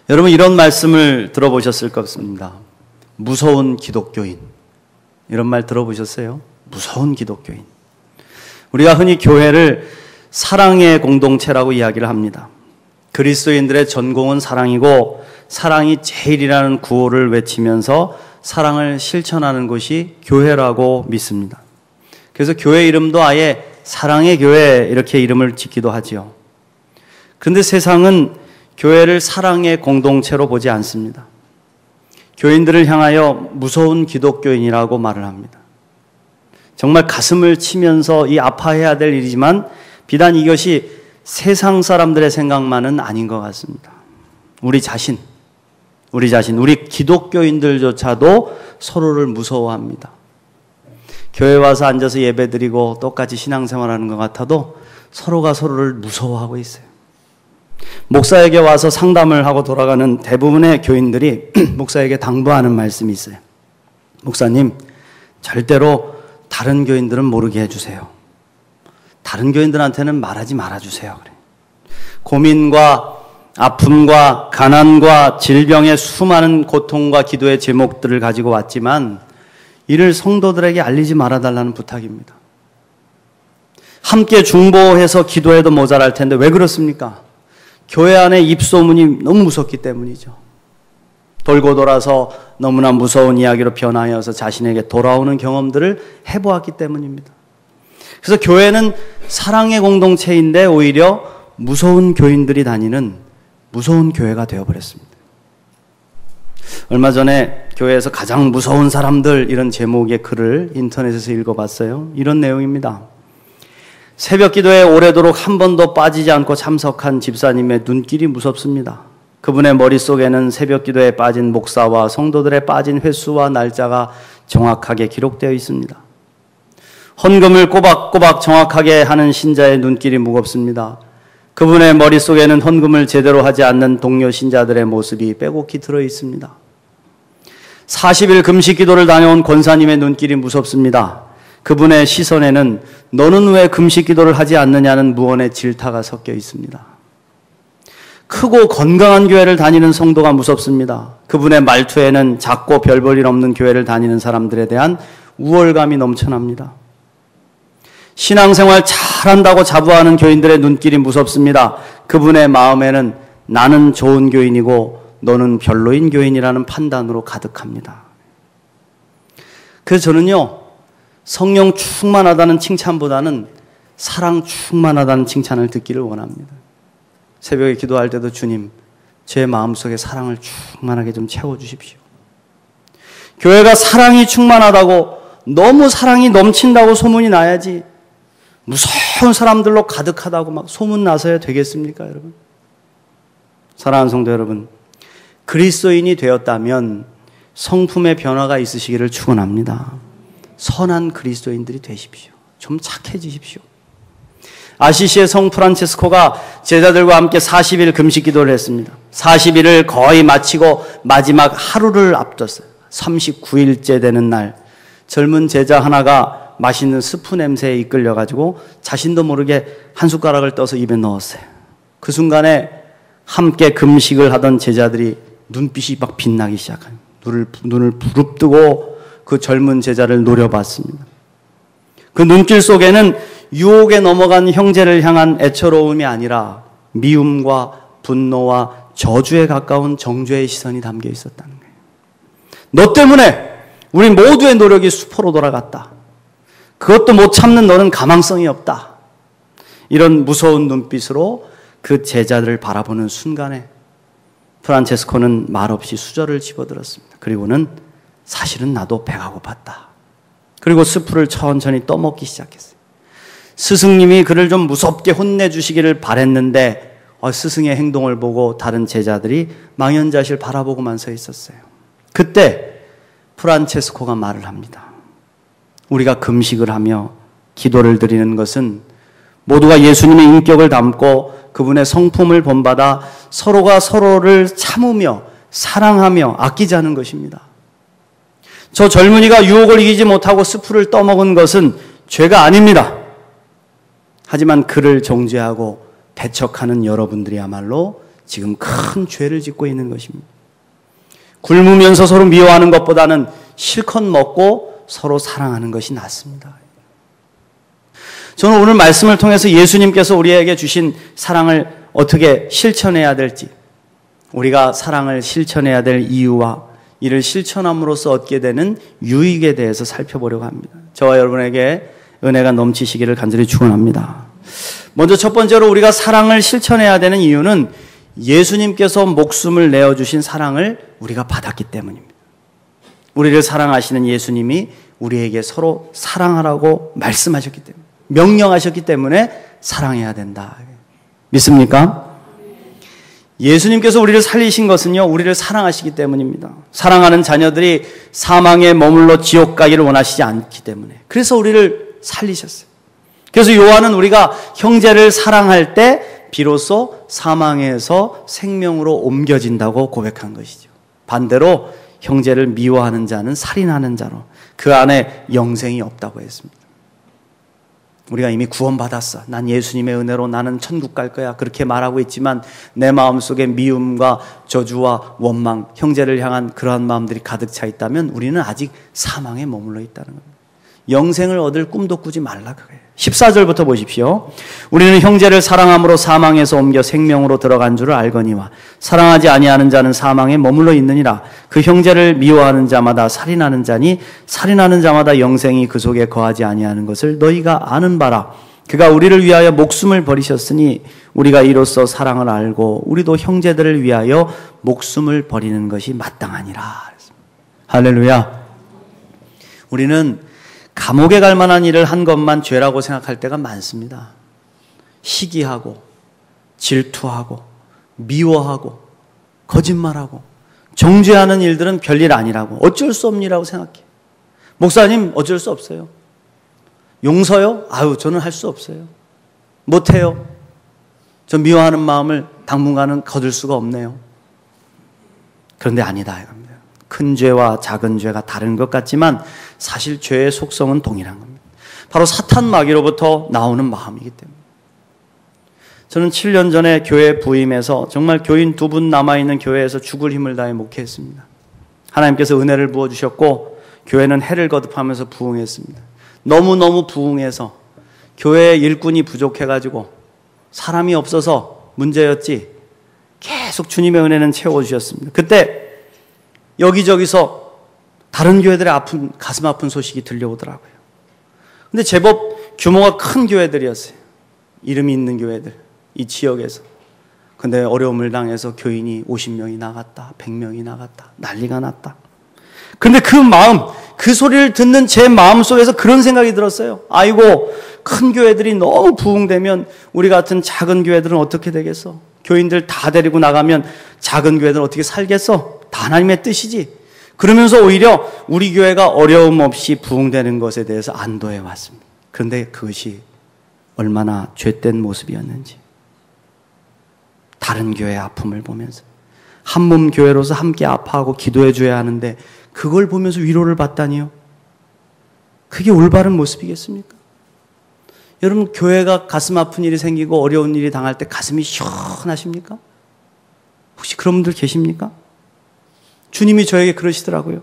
여러분 이런 말씀을 들어보셨을 겁니다. 무서운 기독교인. 이런 말 들어보셨어요? 무서운 기독교인. 우리가 흔히 교회를 사랑의 공동체라고 이야기를 합니다. 그리스도인들의 전공은 사랑이고 사랑이 제일이라는 구호를 외치면서 사랑을 실천하는 것이 교회라고 믿습니다. 그래서 교회 이름도 아예 사랑의 교회 이렇게 이름을 짓기도 하지요. 그런데 세상은 교회를 사랑의 공동체로 보지 않습니다. 교인들을 향하여 무서운 기독교인이라고 말을 합니다. 정말 가슴을 치면서 이 아파해야 될 일이지만 비단 이것이 세상 사람들의 생각만은 아닌 것 같습니다. 우리 기독교인들조차도 서로를 무서워합니다. 교회 와서 앉아서 예배드리고 똑같이 신앙생활하는 것 같아도 서로가 서로를 무서워하고 있어요. 목사에게 와서 상담을 하고 돌아가는 대부분의 교인들이 목사에게 당부하는 말씀이 있어요. 목사님, 절대로 다른 교인들은 모르게 해주세요. 다른 교인들한테는 말하지 말아주세요. 그래. 고민과 아픔과 가난과 질병의 수많은 고통과 기도의 제목들을 가지고 왔지만 이를 성도들에게 알리지 말아달라는 부탁입니다. 함께 중보해서 기도해도 모자랄 텐데 왜 그렇습니까? 교회 안에 입소문이 너무 무섭기 때문이죠. 돌고 돌아서 너무나 무서운 이야기로 변하여서 자신에게 돌아오는 경험들을 해보았기 때문입니다. 그래서 교회는 사랑의 공동체인데 오히려 무서운 교인들이 다니는 무서운 교회가 되어버렸습니다. 얼마 전에 교회에서 가장 무서운 사람들 이런 제목의 글을 인터넷에서 읽어봤어요. 이런 내용입니다. 새벽 기도에 오래도록 한 번도 빠지지 않고 참석한 집사님의 눈길이 무섭습니다. 그분의 머릿속에는 새벽 기도에 빠진 목사와 성도들의 빠진 횟수와 날짜가 정확하게 기록되어 있습니다. 헌금을 꼬박꼬박 정확하게 하는 신자의 눈길이 무겁습니다. 그분의 머릿속에는 헌금을 제대로 하지 않는 동료 신자들의 모습이 빼곡히 들어 있습니다. 40일 금식 기도를 다녀온 권사님의 눈길이 무섭습니다. 그분의 시선에는 너는 왜 금식 기도를 하지 않느냐는 무언의 질타가 섞여 있습니다. 크고 건강한 교회를 다니는 성도가 무섭습니다. 그분의 말투에는 작고 별 볼 일 없는 교회를 다니는 사람들에 대한 우월감이 넘쳐납니다. 신앙생활 잘한다고 자부하는 교인들의 눈길이 무섭습니다. 그분의 마음에는 나는 좋은 교인이고 너는 별로인 교인이라는 판단으로 가득합니다. 그래서 저는요, 성령 충만하다는 칭찬보다는 사랑 충만하다는 칭찬을 듣기를 원합니다. 새벽에 기도할 때도 주님, 제 마음속에 사랑을 충만하게 좀 채워주십시오. 교회가 사랑이 충만하다고, 너무 사랑이 넘친다고 소문이 나야지 무서운 사람들로 가득하다고 막 소문 나서야 되겠습니까, 여러분? 사랑하는 성도 여러분, 그리스도인이 되었다면 성품의 변화가 있으시기를 축원합니다. 선한 그리스도인들이 되십시오. 좀 착해지십시오. 아시시의 성 프란체스코가 제자들과 함께 40일 금식 기도를 했습니다. 40일을 거의 마치고 마지막 하루를 앞뒀어요. 39일째 되는 날, 젊은 제자 하나가 맛있는 스프 냄새에 이끌려가지고 자신도 모르게 한 숟가락을 떠서 입에 넣었어요. 그 순간에 함께 금식을 하던 제자들이 눈빛이 막 빛나기 시작해요. 눈을 부릅뜨고 그 젊은 제자를 노려봤습니다. 그 눈길 속에는 유혹에 넘어간 형제를 향한 애처로움이 아니라 미움과 분노와 저주에 가까운 정죄의 시선이 담겨 있었다는 거예요. 너 때문에 우리 모두의 노력이 수포로 돌아갔다. 그것도 못 참는 너는 가망성이 없다. 이런 무서운 눈빛으로 그 제자들을 바라보는 순간에 프란체스코는 말없이 수저를 집어들었습니다. 그리고는 사실은 나도 배가 고팠다. 그리고 스프를 천천히 떠먹기 시작했어요. 스승님이 그를 좀 무섭게 혼내주시기를 바랬는데 스승의 행동을 보고 다른 제자들이 망연자실 바라보고만 서 있었어요. 그때 프란체스코가 말을 합니다. 우리가 금식을 하며 기도를 드리는 것은 모두가 예수님의 인격을 담고 그분의 성품을 본받아 서로가 서로를 참으며 사랑하며 아끼자는 것입니다. 저 젊은이가 유혹을 이기지 못하고 스프를 떠먹은 것은 죄가 아닙니다. 하지만 그를 정죄하고 배척하는 여러분들이야말로 지금 큰 죄를 짓고 있는 것입니다. 굶으면서 서로 미워하는 것보다는 실컷 먹고 서로 사랑하는 것이 낫습니다. 저는 오늘 말씀을 통해서 예수님께서 우리에게 주신 사랑을 어떻게 실천해야 될지, 우리가 사랑을 실천해야 될 이유와 이를 실천함으로써 얻게 되는 유익에 대해서 살펴보려고 합니다. 저와 여러분에게 은혜가 넘치시기를 간절히 축원합니다. 먼저 첫 번째로 우리가 사랑을 실천해야 되는 이유는 예수님께서 목숨을 내어주신 사랑을 우리가 받았기 때문입니다. 우리를 사랑하시는 예수님이 우리에게 서로 사랑하라고 말씀하셨기 때문에, 명령하셨기 때문에 사랑해야 된다. 믿습니까? 예수님께서 우리를 살리신 것은요, 우리를 사랑하시기 때문입니다. 사랑하는 자녀들이 사망에 머물러 지옥 가기를 원하시지 않기 때문에. 그래서 우리를 살리셨어요. 그래서 요한은 우리가 형제를 사랑할 때 비로소 사망에서 생명으로 옮겨진다고 고백한 것이죠. 반대로 형제를 미워하는 자는 살인하는 자로 그 안에 영생이 없다고 했습니다. 우리가 이미 구원받았어. 난 예수님의 은혜로 나는 천국 갈 거야. 그렇게 말하고 있지만 내 마음속에 미움과 저주와 원망, 형제를 향한 그러한 마음들이 가득 차 있다면 우리는 아직 사망에 머물러 있다는 겁니다. 영생을 얻을 꿈도 꾸지 말라 그래요. 14절부터 보십시오. 우리는 형제를 사랑함으로 사망에서 옮겨 생명으로 들어간 줄을 알거니와 사랑하지 아니하는 자는 사망에 머물러 있느니라. 그 형제를 미워하는 자마다 살인하는 자니 살인하는 자마다 영생이 그 속에 거하지 아니하는 것을 너희가 아는 바라. 그가 우리를 위하여 목숨을 버리셨으니 우리가 이로써 사랑을 알고 우리도 형제들을 위하여 목숨을 버리는 것이 마땅하니라. 할렐루야. 우리는 감옥에 갈 만한 일을 한 것만 죄라고 생각할 때가 많습니다. 시기하고 질투하고 미워하고 거짓말하고 정죄하는 일들은 별일 아니라고, 어쩔 수 없는 일이라고 생각해. 목사님, 어쩔 수 없어요. 용서요? 아유, 저는 할 수 없어요. 못해요. 저 미워하는 마음을 당분간은 거둘 수가 없네요. 그런데 아니다 이겁니다. 큰 죄와 작은 죄가 다른 것 같지만 사실 죄의 속성은 동일한 겁니다. 바로 사탄 마귀로부터 나오는 마음이기 때문에. 저는 7년 전에 교회 부임해서 정말 교인 2분 남아있는 교회에서 죽을 힘을 다해 목회했습니다. 하나님께서 은혜를 부어주셨고 교회는 해를 거듭하면서 부흥했습니다. 너무너무 부흥해서 교회에 일꾼이 부족해가지고 사람이 없어서 문제였지 계속 주님의 은혜는 채워주셨습니다. 그때 여기저기서 다른 교회들의 가슴 아픈 소식이 들려오더라고요. 근데 제법 규모가 큰 교회들이었어요. 이름이 있는 교회들, 이 지역에서. 근데 어려움을 당해서 교인이 50명이 나갔다, 100명이 나갔다, 난리가 났다. 근데 그 마음, 그 소리를 듣는 제 마음 속에서 그런 생각이 들었어요. 아이고, 큰 교회들이 너무 부흥되면 우리 같은 작은 교회들은 어떻게 되겠어? 교인들 다 데리고 나가면 작은 교회들은 어떻게 살겠어? 다 하나님의 뜻이지. 그러면서 오히려 우리 교회가 어려움 없이 부흥되는 것에 대해서 안도해 왔습니다. 그런데 그것이 얼마나 죄된 모습이었는지. 다른 교회의 아픔을 보면서 한 몸 교회로서 함께 아파하고 기도해 줘야 하는데 그걸 보면서 위로를 받다니요. 그게 올바른 모습이겠습니까? 여러분, 교회가 가슴 아픈 일이 생기고 어려운 일이 당할 때 가슴이 시원하십니까? 혹시 그런 분들 계십니까? 주님이 저에게 그러시더라고요.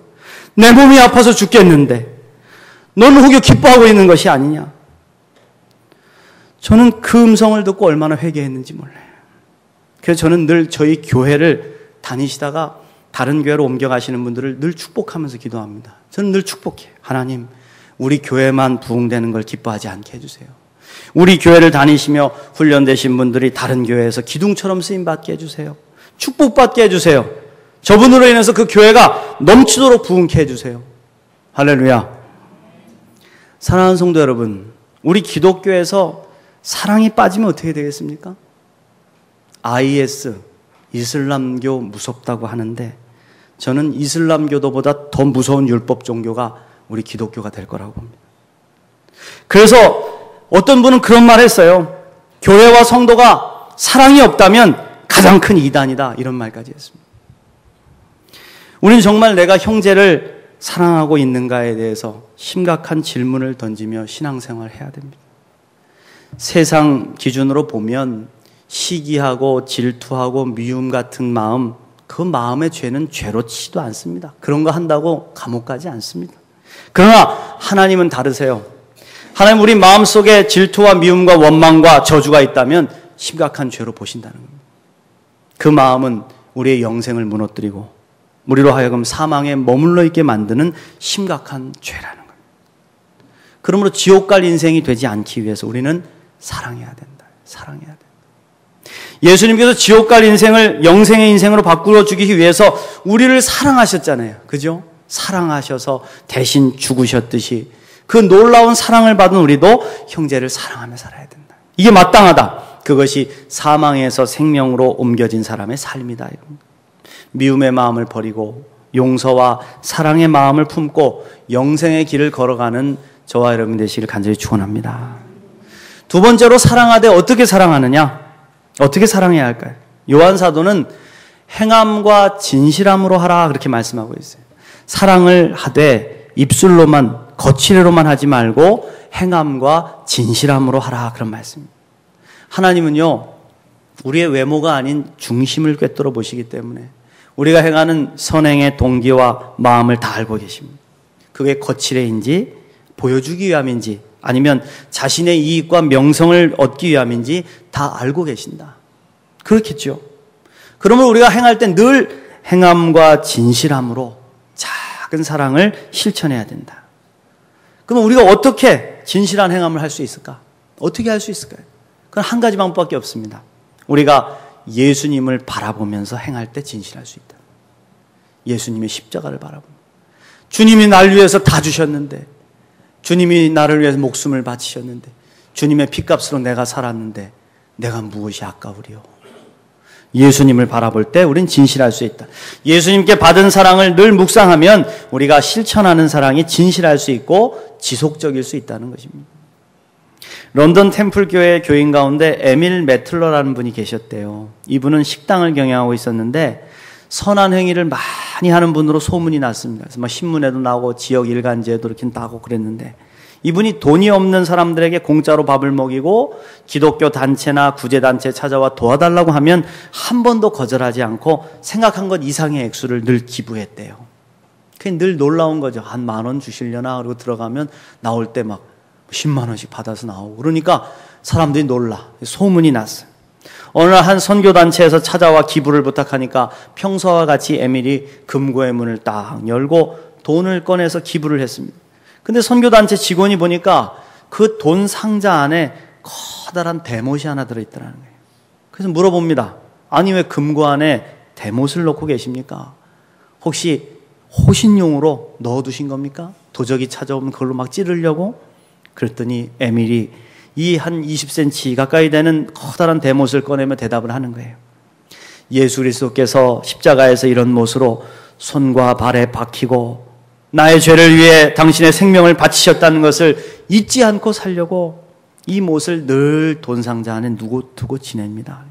내 몸이 아파서 죽겠는데 너는 혹여 기뻐하고 있는 것이 아니냐. 저는 그 음성을 듣고 얼마나 회개했는지 몰라요. 그래서 저는 늘 저희 교회를 다니시다가 다른 교회로 옮겨가시는 분들을 늘 축복하면서 기도합니다. 저는 늘 축복해요. 하나님, 우리 교회만 부흥되는 걸 기뻐하지 않게 해주세요. 우리 교회를 다니시며 훈련되신 분들이 다른 교회에서 기둥처럼 쓰임받게 해주세요. 축복받게 해주세요. 저분으로 인해서 그 교회가 넘치도록 부흥케 해주세요. 할렐루야. 사랑하는 성도 여러분, 우리 기독교에서 사랑이 빠지면 어떻게 되겠습니까? IS, 이슬람교 무섭다고 하는데 저는 이슬람교도보다 더 무서운 율법 종교가 우리 기독교가 될 거라고 봅니다. 그래서 어떤 분은 그런 말 했어요. 교회와 성도가 사랑이 없다면 가장 큰 이단이다. 이런 말까지 했습니다. 우리는 정말 내가 형제를 사랑하고 있는가에 대해서 심각한 질문을 던지며 신앙생활을 해야 됩니다. 세상 기준으로 보면 시기하고 질투하고 미움 같은 마음, 그 마음의 죄는 죄로 치지도 않습니다. 그런 거 한다고 감옥 가지 않습니다. 그러나 하나님은 다르세요. 하나님 우리 마음속에 질투와 미움과 원망과 저주가 있다면 심각한 죄로 보신다는 겁니다. 그 마음은 우리의 영생을 무너뜨리고 우리로 하여금 사망에 머물러 있게 만드는 심각한 죄라는 겁니다. 그러므로 지옥 갈 인생이 되지 않기 위해서 우리는 사랑해야 된다. 사랑해야 된다. 예수님께서 지옥 갈 인생을 영생의 인생으로 바꾸어 주기 위해서 우리를 사랑하셨잖아요. 그죠? 사랑하셔서 대신 죽으셨듯이 그 놀라운 사랑을 받은 우리도 형제를 사랑하며 살아야 된다. 이게 마땅하다. 그것이 사망에서 생명으로 옮겨진 사람의 삶이다. 미움의 마음을 버리고 용서와 사랑의 마음을 품고 영생의 길을 걸어가는 저와 여러분 되시기를 간절히 축원합니다. 두 번째로 사랑하되 어떻게 사랑하느냐? 어떻게 사랑해야 할까요? 요한 사도는 행함과 진실함으로 하라 그렇게 말씀하고 있어요. 사랑을 하되 입술로만 거칠애로만 하지 말고 행함과 진실함으로 하라 그런 말씀입니다. 하나님은요 우리의 외모가 아닌 중심을 꿰뚫어 보시기 때문에 우리가 행하는 선행의 동기와 마음을 다 알고 계십니다. 그게 거칠애인지 보여주기 위함인지 아니면 자신의 이익과 명성을 얻기 위함인지 다 알고 계신다. 그렇겠죠. 그러면 우리가 행할 때 늘 행함과 진실함으로 작은 사랑을 실천해야 된다. 그럼 우리가 어떻게 진실한 행함을 할 수 있을까? 어떻게 할 수 있을까요? 그건 한 가지 방법밖에 없습니다. 우리가 예수님을 바라보면서 행할 때 진실할 수 있다. 예수님의 십자가를 바라보면 주님이 날 위해서 다 주셨는데 주님이 나를 위해서 목숨을 바치셨는데 주님의 핏값으로 내가 살았는데 내가 무엇이 아까우리요. 예수님을 바라볼 때 우린 진실할 수 있다. 예수님께 받은 사랑을 늘 묵상하면 우리가 실천하는 사랑이 진실할 수 있고 지속적일 수 있다는 것입니다. 런던 템플교회 교인 가운데 에밀 매틀러라는 분이 계셨대요. 이분은 식당을 경영하고 있었는데 선한 행위를 많이 하는 분으로 소문이 났습니다. 그래서 막 신문에도 나오고 지역 일간지에도 이렇게 나오고 그랬는데 이분이 돈이 없는 사람들에게 공짜로 밥을 먹이고 기독교 단체나 구제단체 찾아와 도와달라고 하면 한 번도 거절하지 않고 생각한 것 이상의 액수를 늘 기부했대요. 그게 늘 놀라운 거죠. 한 10,000원 주시려나? 그러고 들어가면 나올 때 막 10만 원씩 받아서 나오고 그러니까 사람들이 놀라. 소문이 났어요. 어느 날 한 선교단체에서 찾아와 기부를 부탁하니까 평소와 같이 에밀이 금고의 문을 딱 열고 돈을 꺼내서 기부를 했습니다. 근데 선교단체 직원이 보니까 그 돈 상자 안에 커다란 대못이 하나 들어있더라는 거예요. 그래서 물어봅니다. 아니 왜 금고 안에 대못을 넣고 계십니까? 혹시 호신용으로 넣어두신 겁니까? 도적이 찾아오면 그걸로 막 찌르려고? 그랬더니 에밀이 이 한 20cm 가까이 되는 커다란 대못을 꺼내며 대답을 하는 거예요. 예수 그리스도께서 십자가에서 이런 못으로 손과 발에 박히고 나의 죄를 위해 당신의 생명을 바치셨다는 것을 잊지 않고 살려고 이 못을 늘 돈상자 안에 두고 지냅니다.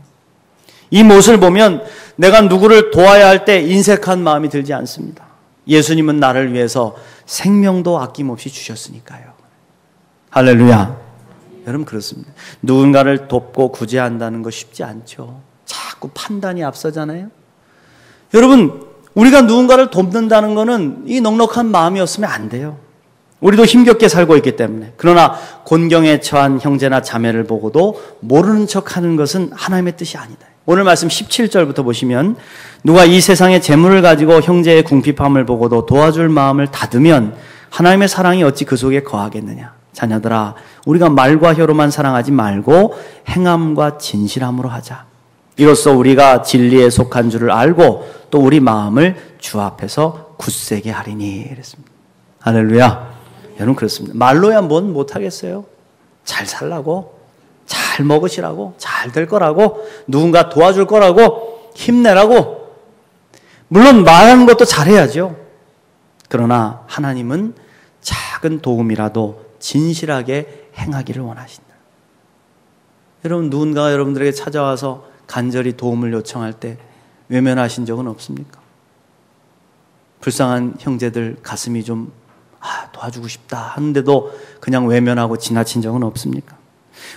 이 못을 보면 내가 누구를 도와야 할 때 인색한 마음이 들지 않습니다. 예수님은 나를 위해서 생명도 아낌없이 주셨으니까요. 할렐루야. 여러분 그렇습니다. 누군가를 돕고 구제한다는 거 쉽지 않죠. 자꾸 판단이 앞서잖아요. 여러분 우리가 누군가를 돕는다는 것은 이 넉넉한 마음이었으면 안 돼요. 우리도 힘겹게 살고 있기 때문에. 그러나 곤경에 처한 형제나 자매를 보고도 모르는 척하는 것은 하나님의 뜻이 아니다. 오늘 말씀 17절부터 보시면 누가 이 세상의 재물을 가지고 형제의 궁핍함을 보고도 도와줄 마음을 닫으면 하나님의 사랑이 어찌 그 속에 거하겠느냐. 자녀들아 우리가 말과 혀로만 사랑하지 말고 행함과 진실함으로 하자. 이로써 우리가 진리에 속한 줄을 알고 또 우리 마음을 주 앞에서 굳세게 하리니 그랬습니다. 할렐루야. 여러분 그렇습니다. 말로야 뭔 못하겠어요. 잘 살라고, 잘 먹으시라고, 잘 될 거라고, 누군가 도와줄 거라고, 힘내라고. 물론 말하는 것도 잘해야죠. 그러나 하나님은 작은 도움이라도 진실하게 행하기를 원하신다. 여러분 누군가가 여러분들에게 찾아와서 간절히 도움을 요청할 때 외면하신 적은 없습니까? 불쌍한 형제들 가슴이 좀 도와주고 싶다 하는데도 그냥 외면하고 지나친 적은 없습니까?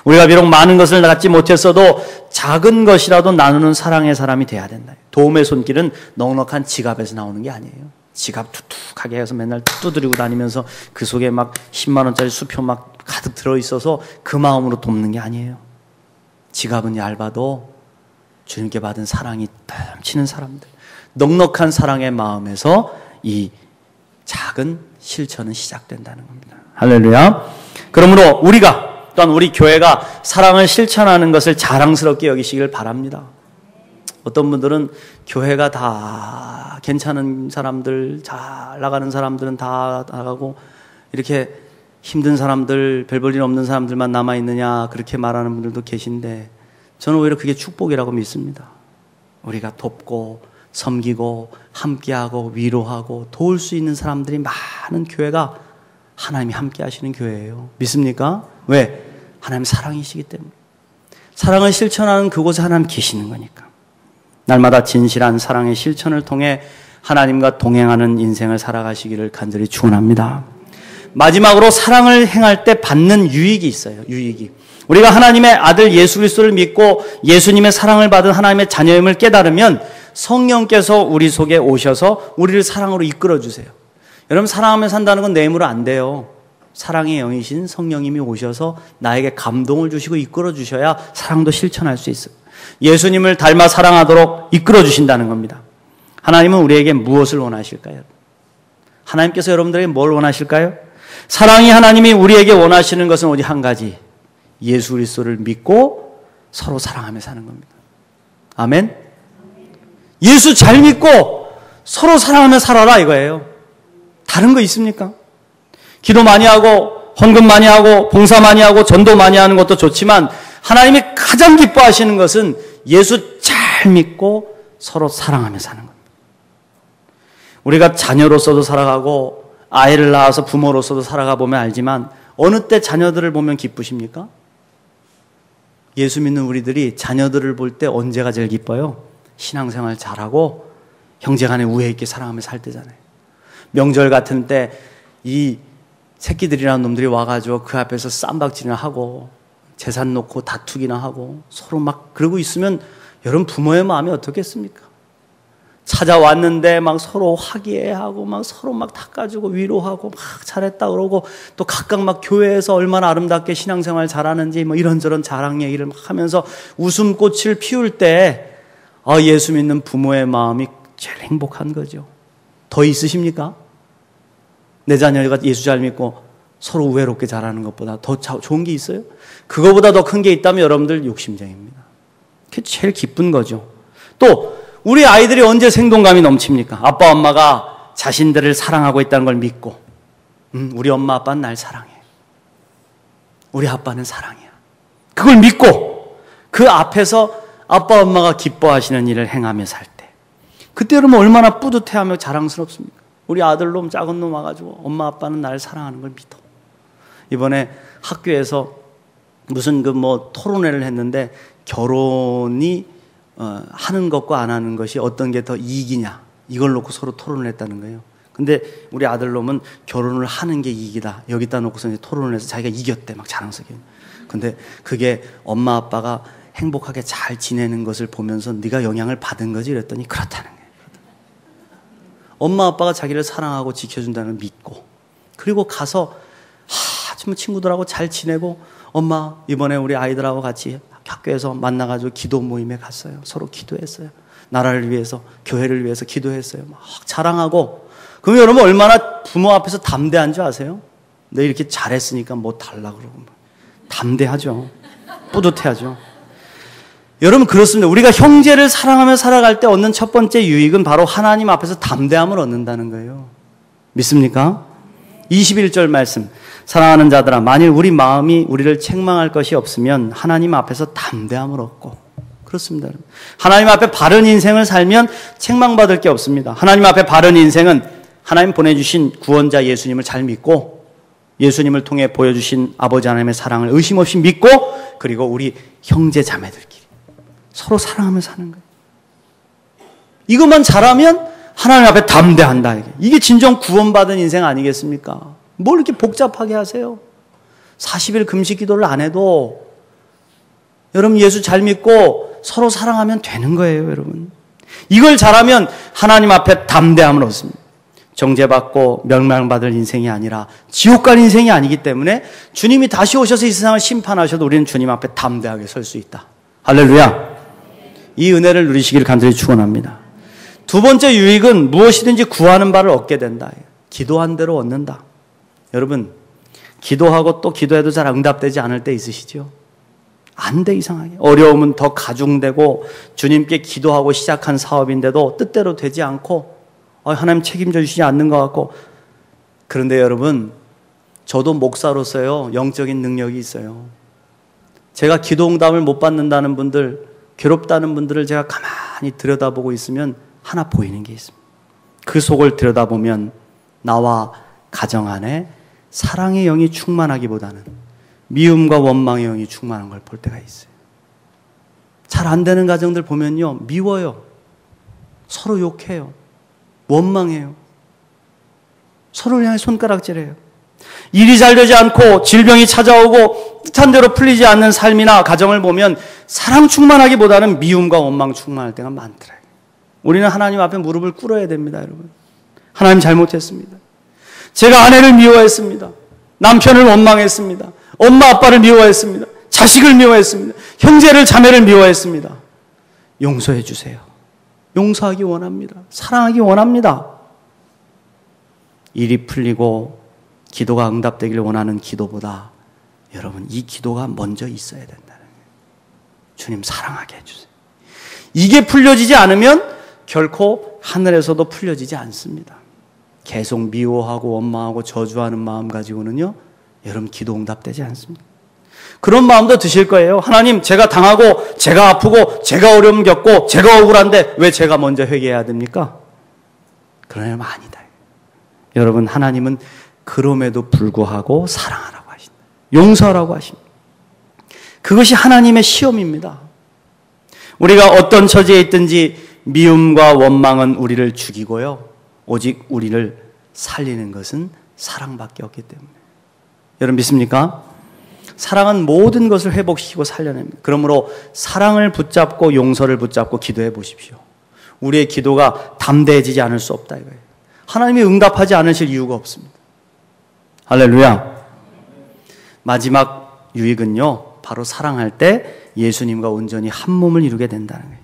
우리가 비록 많은 것을 갖지 못했어도 작은 것이라도 나누는 사랑의 사람이 돼야 된다. 도움의 손길은 넉넉한 지갑에서 나오는 게 아니에요. 지갑 툭툭하게 해서 맨날 두드리고 다니면서 그 속에 막 10만 원짜리 수표 막 가득 들어있어서 그 마음으로 돕는 게 아니에요. 지갑은 얇아도 주님께 받은 사랑이 넘치는 사람들, 넉넉한 사랑의 마음에서 이 작은 실천은 시작된다는 겁니다. 할렐루야. 그러므로 우리가 또한 우리 교회가 사랑을 실천하는 것을 자랑스럽게 여기시길 바랍니다. 어떤 분들은 교회가 다 괜찮은 사람들, 잘 나가는 사람들은 다 나가고 이렇게 힘든 사람들, 별 볼 일 없는 사람들만 남아있느냐 그렇게 말하는 분들도 계신데 저는 오히려 그게 축복이라고 믿습니다. 우리가 돕고 섬기고 함께하고 위로하고 도울 수 있는 사람들이 많은 교회가 하나님이 함께 하시는 교회예요. 믿습니까? 왜? 하나님 사랑이시기 때문에. 사랑을 실천하는 그곳에 하나님 계시는 거니까. 날마다 진실한 사랑의 실천을 통해 하나님과 동행하는 인생을 살아가시기를 간절히 축원합니다. 마지막으로 사랑을 행할 때 받는 유익이 있어요. 유익이. 우리가 하나님의 아들 예수 그리스도를 믿고 예수님의 사랑을 받은 하나님의 자녀임을 깨달으면 성령께서 우리 속에 오셔서 우리를 사랑으로 이끌어 주세요. 여러분, 사랑하며 산다는 건 내 힘으로 안 돼요. 사랑의 영이신 성령님이 오셔서 나에게 감동을 주시고 이끌어 주셔야 사랑도 실천할 수 있어요. 예수님을 닮아 사랑하도록 이끌어 주신다는 겁니다. 하나님은 우리에게 무엇을 원하실까요? 하나님께서 여러분들에게 뭘 원하실까요? 사랑이 하나님이 우리에게 원하시는 것은 오직 한 가지. 예수 그리스도를 믿고 서로 사랑하며 사는 겁니다. 아멘? 예수 잘 믿고 서로 사랑하며 살아라 이거예요. 다른 거 있습니까? 기도 많이 하고 헌금 많이 하고 봉사 많이 하고 전도 많이 하는 것도 좋지만 하나님이 가장 기뻐하시는 것은 예수 잘 믿고 서로 사랑하며 사는 겁니다. 우리가 자녀로서도 살아가고 아이를 낳아서 부모로서도 살아가 보면 알지만 어느 때 자녀들을 보면 기쁘십니까? 예수 믿는 우리들이 자녀들을 볼 때 언제가 제일 기뻐요? 신앙생활 잘하고 형제간에 우애 있게 사랑하며 살 때잖아요. 명절 같은 때 이 새끼들이라는 놈들이 와가지고 그 앞에서 쌈박질이나 하고 재산 놓고 다투기나 하고 서로 막 그러고 있으면 여러분 부모의 마음이 어떻겠습니까? 찾아왔는데 막 서로 화기애애하고 막 서로 막 닦아주고 위로하고 막 잘했다 그러고 또 각각 막 교회에서 얼마나 아름답게 신앙생활 잘하는지 뭐 이런저런 자랑 얘기를 막 하면서 웃음꽃을 피울 때 예수 믿는 부모의 마음이 제일 행복한 거죠. 더 있으십니까? 내 자녀가 예수 잘 믿고 서로 우애롭게 자라는 것보다 더 좋은 게 있어요? 그거보다 더 큰 게 있다면 여러분들 욕심쟁입니다. 그게 제일 기쁜 거죠. 또 우리 아이들이 언제 생동감이 넘칩니까? 아빠 엄마가 자신들을 사랑하고 있다는 걸 믿고 우리 엄마 아빠는 날 사랑해. 우리 아빠는 사랑이야. 그걸 믿고 그 앞에서 아빠 엄마가 기뻐하시는 일을 행하며 살 때 그때 여러분 얼마나 뿌듯해하며 자랑스럽습니까? 우리 아들놈 작은 놈 와가지고 엄마 아빠는 날 사랑하는 걸 믿어. 이번에 학교에서 무슨 토론회를 했는데 결혼이 하는 것과 안 하는 것이 어떤 게 더 이익이냐 이걸 놓고 서로 토론을 했다는 거예요. 근데 우리 아들놈은 결혼을 하는 게 이익이다 여기다 놓고서 이제 토론을 해서 자기가 이겼대 막 자랑스럽게. 근데 그게 엄마 아빠가 행복하게 잘 지내는 것을 보면서 네가 영향을 받은 거지 이랬더니 그렇다는 거예요. 엄마 아빠가 자기를 사랑하고 지켜준다는 걸 믿고 그리고 가서 좀 친구들하고 잘 지내고 엄마 이번에 우리 아이들하고 같이 학교에서 만나가지고 기도 모임에 갔어요. 서로 기도했어요. 나라를 위해서 교회를 위해서 기도했어요. 막 자랑하고. 그럼 여러분 얼마나 부모 앞에서 담대한 줄 아세요? 너 이렇게 잘했으니까 뭐 달라 그러고 담대하죠. 뿌듯해하죠. 여러분 그렇습니다. 우리가 형제를 사랑하며 살아갈 때 얻는 첫 번째 유익은 바로 하나님 앞에서 담대함을 얻는다는 거예요. 믿습니까? 21절 말씀. 사랑하는 자들아 만일 우리 마음이 우리를 책망할 것이 없으면 하나님 앞에서 담대함을 얻고. 그렇습니다. 여러분. 하나님 앞에 바른 인생을 살면 책망받을 게 없습니다. 하나님 앞에 바른 인생은 하나님 보내주신 구원자 예수님을 잘 믿고 예수님을 통해 보여주신 아버지 하나님의 사랑을 의심 없이 믿고 그리고 우리 형제 자매들끼리 서로 사랑하며 사는 거예요. 이것만 잘하면 하나님 앞에 담대한다. 이게 진정 구원받은 인생 아니겠습니까? 뭘 이렇게 복잡하게 하세요? 40일 금식 기도를 안 해도 여러분 예수 잘 믿고 서로 사랑하면 되는 거예요, 여러분. 이걸 잘하면 하나님 앞에 담대함을 얻습니다. 정죄받고 멸망받을 인생이 아니라 지옥 갈 인생이 아니기 때문에 주님이 다시 오셔서 이 세상을 심판하셔도 우리는 주님 앞에 담대하게 설 수 있다. 할렐루야. 이 은혜를 누리시길 간절히 축원합니다. 두 번째 유익은 무엇이든지 구하는 바를 얻게 된다. 기도한 대로 얻는다. 여러분, 기도하고 또 기도해도 잘 응답되지 않을 때 있으시죠? 안 돼, 이상하게. 어려움은 더 가중되고 주님께 기도하고 시작한 사업인데도 뜻대로 되지 않고 하나님 책임져 주시지 않는 것 같고. 그런데 여러분, 저도 목사로서요, 영적인 능력이 있어요. 제가 기도 응답을 못 받는다는 분들, 괴롭다는 분들을 제가 가만히 들여다보고 있으면 하나 보이는 게 있습니다. 그 속을 들여다보면 나와 가정 안에 사랑의 영이 충만하기보다는 미움과 원망의 영이 충만한 걸 볼 때가 있어요. 잘 안 되는 가정들 보면요, 미워요. 서로 욕해요. 원망해요. 서로를 향해 손가락질해요. 일이 잘 되지 않고 질병이 찾아오고 뜻한 대로 풀리지 않는 삶이나 가정을 보면 사랑 충만하기보다는 미움과 원망 충만할 때가 많더라고요. 우리는 하나님 앞에 무릎을 꿇어야 됩니다, 여러분. 하나님 잘못했습니다. 제가 아내를 미워했습니다. 남편을 원망했습니다. 엄마 아빠를 미워했습니다. 자식을 미워했습니다. 형제를 자매를 미워했습니다. 용서해 주세요. 용서하기 원합니다. 사랑하기 원합니다. 일이 풀리고 기도가 응답되기를 원하는 기도보다 여러분 이 기도가 먼저 있어야 된다는 거예요. 주님 사랑하게 해주세요. 이게 풀려지지 않으면 결코 하늘에서도 풀려지지 않습니다. 계속 미워하고 원망하고 저주하는 마음 가지고는요, 여러분 기도 응답되지 않습니다. 그런 마음도 드실 거예요. 하나님, 제가 당하고 제가 아프고 제가 어려움 겪고 제가 억울한데 왜 제가 먼저 회개해야 됩니까? 그런 일 아니다. 여러분, 하나님은 그럼에도 불구하고 사랑하라고 하신다. 용서하라고 하십니다. 그것이 하나님의 시험입니다. 우리가 어떤 처지에 있든지 미움과 원망은 우리를 죽이고요, 오직 우리를 살리는 것은 사랑밖에 없기 때문에. 여러분 믿습니까? 사랑은 모든 것을 회복시키고 살려냅니다. 그러므로 사랑을 붙잡고 용서를 붙잡고 기도해 보십시오. 우리의 기도가 담대해지지 않을 수 없다 이거예요. 하나님이 응답하지 않으실 이유가 없습니다. 할렐루야. 마지막 유익은요, 바로 사랑할 때 예수님과 온전히 한 몸을 이루게 된다는 거예요.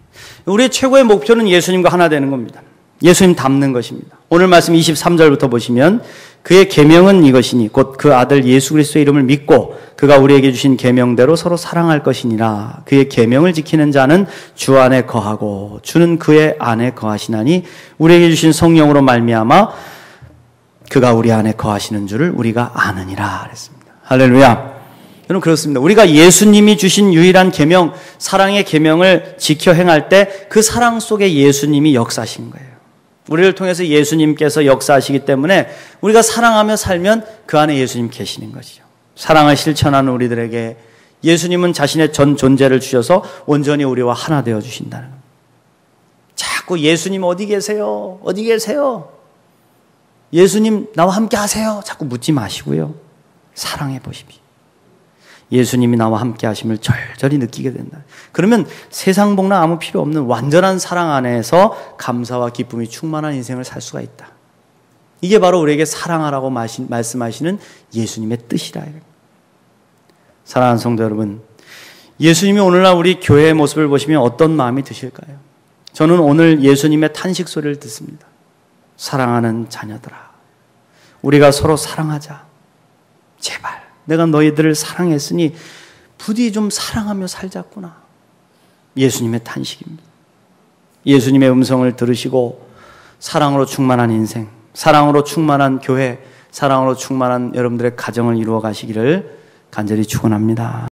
우리의 최고의 목표는 예수님과 하나 되는 겁니다. 예수님 닮는 것입니다. 오늘 말씀 23절부터 보시면 그의 계명은 이것이니 곧 그 아들 예수 그리스도의 이름을 믿고 그가 우리에게 주신 계명대로 서로 사랑할 것이니라. 그의 계명을 지키는 자는 주 안에 거하고 주는 그의 안에 거하시나니 우리에게 주신 성령으로 말미암아 그가 우리 안에 거하시는 줄을 우리가 아느니라 그랬습니다. 할렐루야. 여러분 그렇습니다. 우리가 예수님이 주신 유일한 계명, 사랑의 계명을 지켜 행할 때 그 사랑 속에 예수님이 역사하신 거예요. 우리를 통해서 예수님께서 역사하시기 때문에 우리가 사랑하며 살면 그 안에 예수님 계시는 것이죠. 사랑을 실천하는 우리들에게 예수님은 자신의 전 존재를 주셔서 온전히 우리와 하나 되어 주신다는 겁니다. 자꾸 예수님 어디 계세요? 어디 계세요? 예수님 나와 함께 하세요. 자꾸 묻지 마시고요. 사랑해 보십시오. 예수님이 나와 함께 하심을 절절히 느끼게 된다. 그러면 세상 복락 아무 필요 없는 완전한 사랑 안에서 감사와 기쁨이 충만한 인생을 살 수가 있다. 이게 바로 우리에게 사랑하라고 말씀하시는 예수님의 뜻이라. 사랑하는 성도 여러분, 예수님이 오늘날 우리 교회의 모습을 보시면 어떤 마음이 드실까요? 저는 오늘 예수님의 탄식 소리를 듣습니다. 사랑하는 자녀들아, 우리가 서로 사랑하자. 제발. 내가 너희들을 사랑했으니 부디 좀 사랑하며 살자꾸나. 예수님의 탄식입니다. 예수님의 음성을 들으시고 사랑으로 충만한 인생, 사랑으로 충만한 교회, 사랑으로 충만한 여러분들의 가정을 이루어 가시기를 간절히 축원합니다.